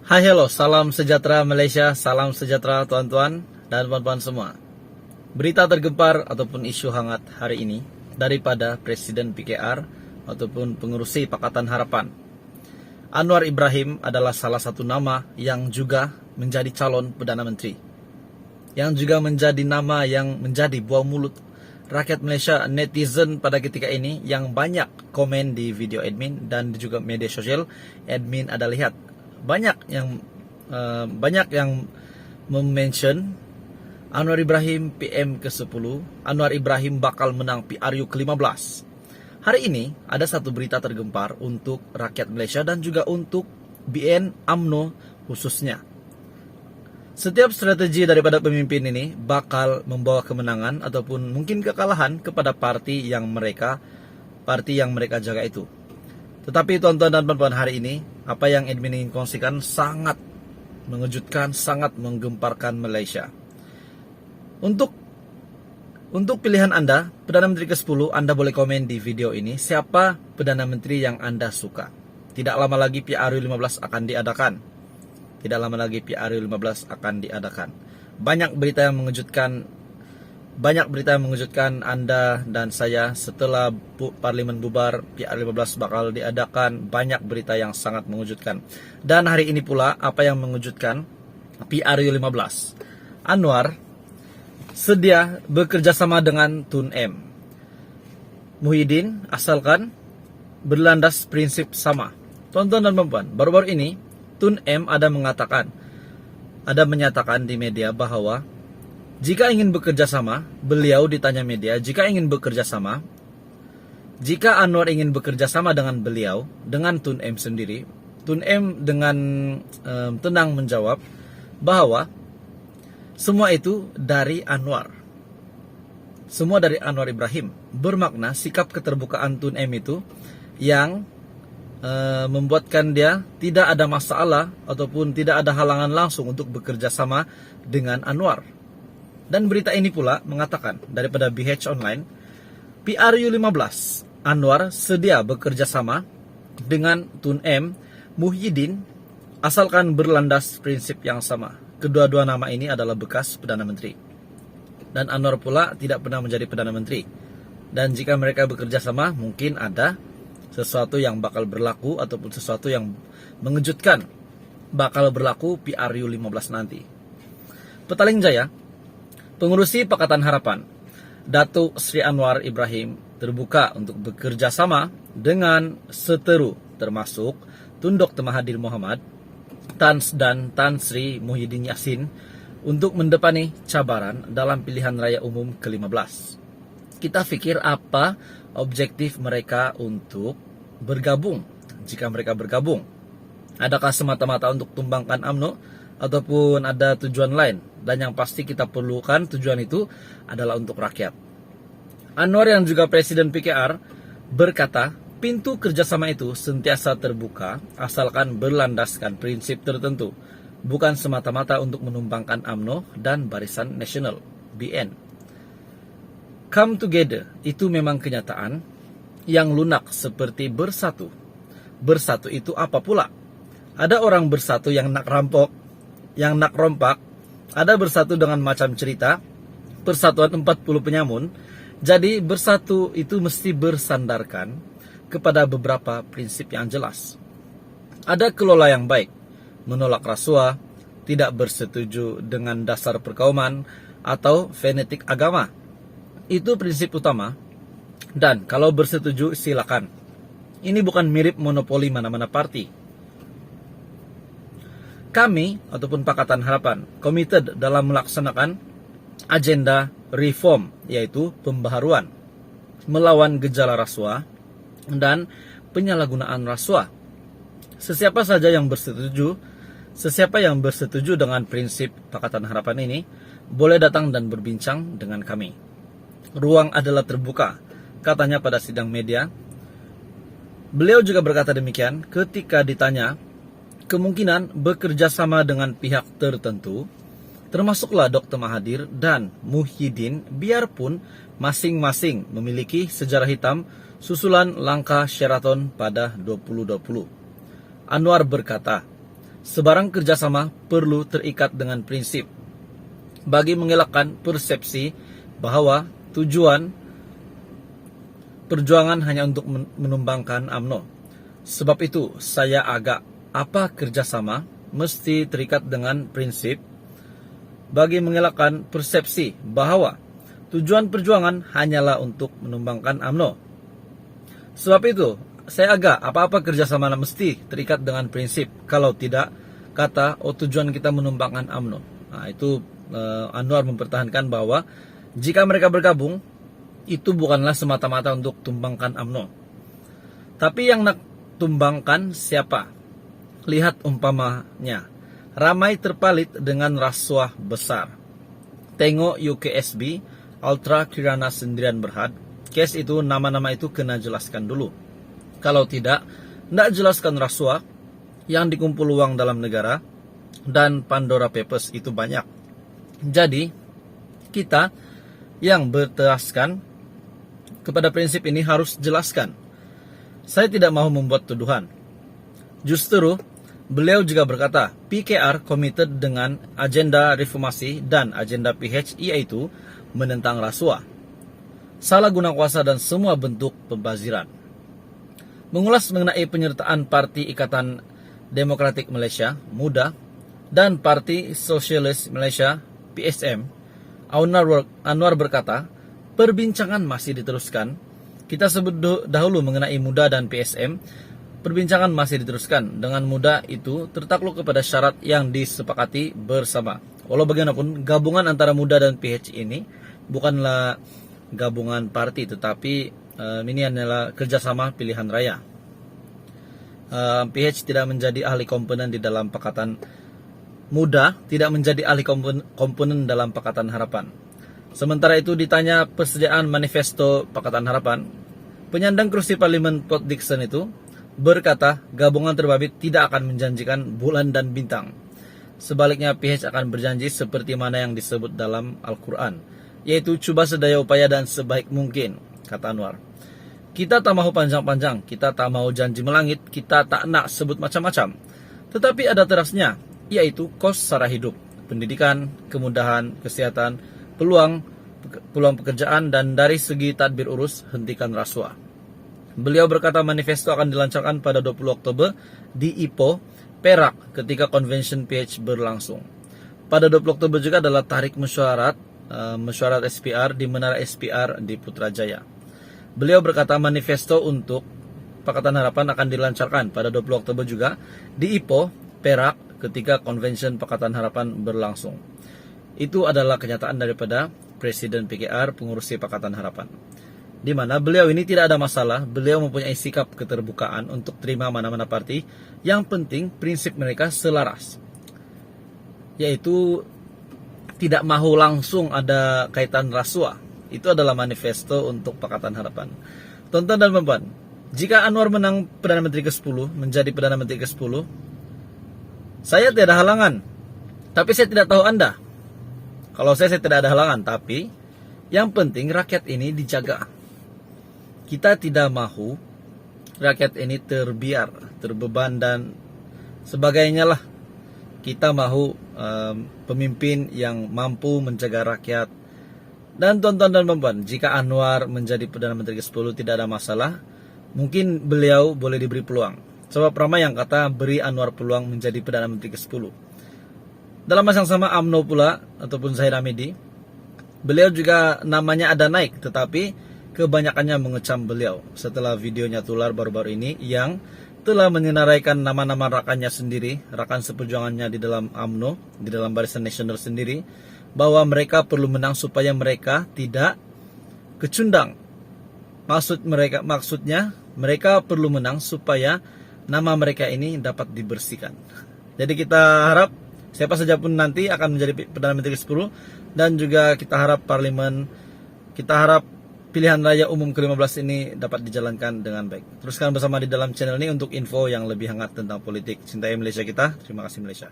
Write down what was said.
Hai hello, salam sejahtera Malaysia, salam sejahtera tuan-tuan dan puan-puan semua. Berita tergempar ataupun isu hangat hari ini daripada Presiden PKR ataupun pengerusi Pakatan Harapan. Anwar Ibrahim adalah salah satu nama yang juga menjadi calon Perdana Menteri. Yang juga menjadi nama yang menjadi buah mulut rakyat Malaysia, netizen pada ketika ini yang banyak komen di video admin dan juga media sosial. Admin ada lihat banyak yang mention Anwar Ibrahim PM ke-10, Anwar Ibrahim bakal menang PRU ke-15. Hari ini ada satu berita tergempar untuk rakyat Malaysia dan juga untuk BN UMNO khususnya. Setiap strategi daripada pemimpin ini bakal membawa kemenangan ataupun mungkin kekalahan kepada parti yang mereka jaga itu. Tetapi tuan-tuan dan puan-puan, hari ini apa yang admin ingin kongsikan sangat mengejutkan, sangat menggemparkan Malaysia. Untuk pilihan Anda, Perdana Menteri ke-10, Anda boleh komen di video ini siapa Perdana Menteri yang Anda suka. Tidak lama lagi PRU 15 akan diadakan. Banyak berita yang mengejutkan Anda dan saya. Setelah Parlimen bubar, PRU 15 bakal diadakan. Banyak berita yang sangat mengejutkan. Dan hari ini pula apa yang mengejutkan, PRU 15. Anwar sedia bekerja sama dengan Tun M. Muhyiddin asalkan berlandas prinsip sama. Tuan-tuan dan puan-puan, baru-baru ini Tun M ada menyatakan di media bahwa jika ingin bekerja sama, beliau ditanya media, jika Anwar ingin bekerja sama dengan beliau, dengan Tun M sendiri, Tun M dengan tenang menjawab bahwa semua itu dari Anwar. Semua dari Anwar Ibrahim. Bermakna sikap keterbukaan Tun M itu yang membuatkan dia tidak ada masalah ataupun tidak ada halangan langsung untuk bekerja sama dengan Anwar. Dan berita ini pula mengatakan daripada BH Online, PRU 15, Anwar sedia bekerja sama dengan Tun M, Muhyiddin asalkan berlandas prinsip yang sama. Kedua-dua nama ini adalah bekas Perdana Menteri. Dan Anwar pula tidak pernah menjadi Perdana Menteri. Dan jika mereka bekerja sama, mungkin ada sesuatu yang bakal berlaku ataupun sesuatu yang mengejutkan bakal berlaku PRU 15 nanti. Petaling Jaya, pengurusi Pakatan Harapan, Datuk Sri Anwar Ibrahim terbuka untuk bekerja sama dengan seteru termasuk Tun Dr. Mahathir Mohamad Tan Sri Muhyiddin Yassin untuk mendepani cabaran dalam pilihan raya umum ke-15. Kita fikir apa objektif mereka untuk bergabung? Jika mereka bergabung, adakah semata-mata untuk tumbangkan UMNO ataupun ada tujuan lain? Dan yang pasti kita perlukan tujuan itu adalah untuk rakyat. Anwar yang juga Presiden PKR berkata, pintu kerjasama itu sentiasa terbuka asalkan berlandaskan prinsip tertentu, bukan semata-mata untuk menumbangkan UMNO dan Barisan Nasional (BN). Come together itu memang kenyataan yang lunak seperti bersatu. Bersatu itu apa pula? Ada orang bersatu yang nak rampok, yang nak rompak, ada bersatu dengan macam cerita, persatuan 40 penyamun. Jadi bersatu itu mesti bersandarkan kepada beberapa prinsip yang jelas. Ada kelola yang baik, menolak rasuah, tidak bersetuju dengan dasar perkauman atau fanatik agama. Itu prinsip utama. Dan kalau bersetuju silakan. Ini bukan mirip monopoli mana-mana parti. Kami ataupun Pakatan Harapan committed dalam melaksanakan agenda reform, yaitu pembaharuan, melawan gejala rasuah dan penyalahgunaan rasuah. Sesiapa yang bersetuju dengan prinsip Pakatan Harapan ini boleh datang dan berbincang dengan kami. Ruang adalah terbuka, katanya pada sidang media. Beliau juga berkata demikian ketika ditanya kemungkinan bekerja sama dengan pihak tertentu, termasuklah Dr. Mahathir dan Muhyiddin, biarpun masing-masing memiliki sejarah hitam susulan langkah Sheraton pada 2020. Anwar berkata, Sebarang kerjasama perlu terikat dengan prinsip bagi mengelakkan persepsi bahwa tujuan perjuangan hanya untuk menumbangkan UMNO. Sebab itu, saya agak apa kerjasama mesti terikat dengan prinsip bagi mengelakkan persepsi bahwa tujuan perjuangan hanyalah untuk menumbangkan UMNO. Sebab itu, saya agak apa-apa kerjasama mesti terikat dengan prinsip. Kalau tidak, kata, tujuan kita menumbangkan UMNO. Nah, itu Anwar mempertahankan bahwa jika mereka bergabung, itu bukanlah semata-mata untuk tumbangkan UMNO. Tapi yang nak tumbangkan siapa? Lihat umpamanya, ramai terpalit dengan rasuah besar. Tengok UKSB, Ultra Kirana Sendirian Berhad. Case itu, nama-nama itu kena jelaskan dulu. Kalau tidak jelaskan rasuah yang dikumpul uang dalam negara dan Pandora Papers itu banyak. Jadi, kita yang berteraskan kepada prinsip ini harus jelaskan. Saya tidak mau membuat tuduhan. Justru, beliau juga berkata, PKR committed dengan agenda reformasi dan agenda PH, yaitu menentang rasuah, salah guna kuasa dan semua bentuk pembaziran. Mengulas mengenai penyertaan Parti Ikatan Demokratik Malaysia, MUDA, dan Parti Sosialis Malaysia, PSM, Anwar berkata, perbincangan masih diteruskan. Kita sebut dahulu mengenai MUDA dan PSM. Perbincangan masih diteruskan. Dengan MUDA itu tertakluk kepada syarat yang disepakati bersama. Walau bagaimanapun, gabungan antara MUDA dan PH ini bukanlah gabungan parti, tetapi ini adalah kerjasama pilihan raya. PH tidak menjadi ahli komponen di dalam Pakatan MUDA, tidak menjadi ahli komponen dalam Pakatan Harapan. Sementara itu ditanya persediaan manifesto Pakatan Harapan, penyandang kursi parlimen Port Dickson itu berkata gabungan terbabit tidak akan menjanjikan bulan dan bintang. Sebaliknya PH akan berjanji seperti mana yang disebut dalam Al-Quran, yaitu cuba sedaya upaya dan sebaik mungkin, kata Anwar. Kita tak mahu panjang-panjang, kita tak mahu janji melangit, kita tak nak sebut macam-macam. Tetapi ada terasnya, yaitu kos sara hidup, pendidikan, kemudahan, kesehatan, peluang pekerjaan, dan dari segi tadbir urus, hentikan rasuah. Beliau berkata manifesto akan dilancarkan pada 20 Oktober di Ipoh, Perak ketika Convention PH berlangsung. Pada 20 Oktober juga adalah tarik mesyuarat SPR di Menara SPR di Putrajaya. Beliau berkata manifesto untuk Pakatan Harapan akan dilancarkan pada 20 Oktober juga di Ipoh, Perak ketika Convention Pakatan Harapan berlangsung. Itu adalah kenyataan daripada Presiden PKR, pengurusi Pakatan Harapan, di mana beliau ini tidak ada masalah. Beliau mempunyai sikap keterbukaan untuk terima mana-mana parti. Yang penting prinsip mereka selaras, yaitu tidak mahu langsung ada kaitan rasuah. Itu adalah manifesto untuk Pakatan Harapan. Tonton dan puan, jika Anwar menang Perdana Menteri ke-10, menjadi Perdana Menteri ke-10, saya tidak ada halangan. Tapi saya tidak tahu Anda. Kalau saya tidak ada halangan, tapi yang penting rakyat ini dijaga. Kita tidak mahu rakyat ini terbiar, terbeban dan sebagainya lah. Kita mahu pemimpin yang mampu menjaga rakyat. Dan tonton dan puan, jika Anwar menjadi Perdana Menteri ke-10 tidak ada masalah, mungkin beliau boleh diberi peluang. Sebab ramai yang kata beri Anwar peluang menjadi Perdana Menteri ke-10. Dalam masa yang sama UMNO pula, ataupun Zahid Hamidi, beliau juga namanya ada naik, tetapi kebanyakannya mengecam beliau setelah videonya tular baru-baru ini yang telah menyenaraikan nama-nama rakannya sendiri, rakan seperjuangannya di dalam UMNO, di dalam Barisan Nasional sendiri, bahwa mereka perlu menang supaya mereka tidak kecundang. Maksudnya mereka perlu menang supaya nama mereka ini dapat dibersihkan. Jadi kita harap siapa saja pun nanti akan menjadi Perdana Menteri ke-10, dan juga kita harap parlimen, kita harap pilihan raya umum ke-15 ini dapat dijalankan dengan baik. Teruskan bersama di dalam channel ini untuk info yang lebih hangat tentang politik. Cintai Malaysia kita. Terima kasih Malaysia.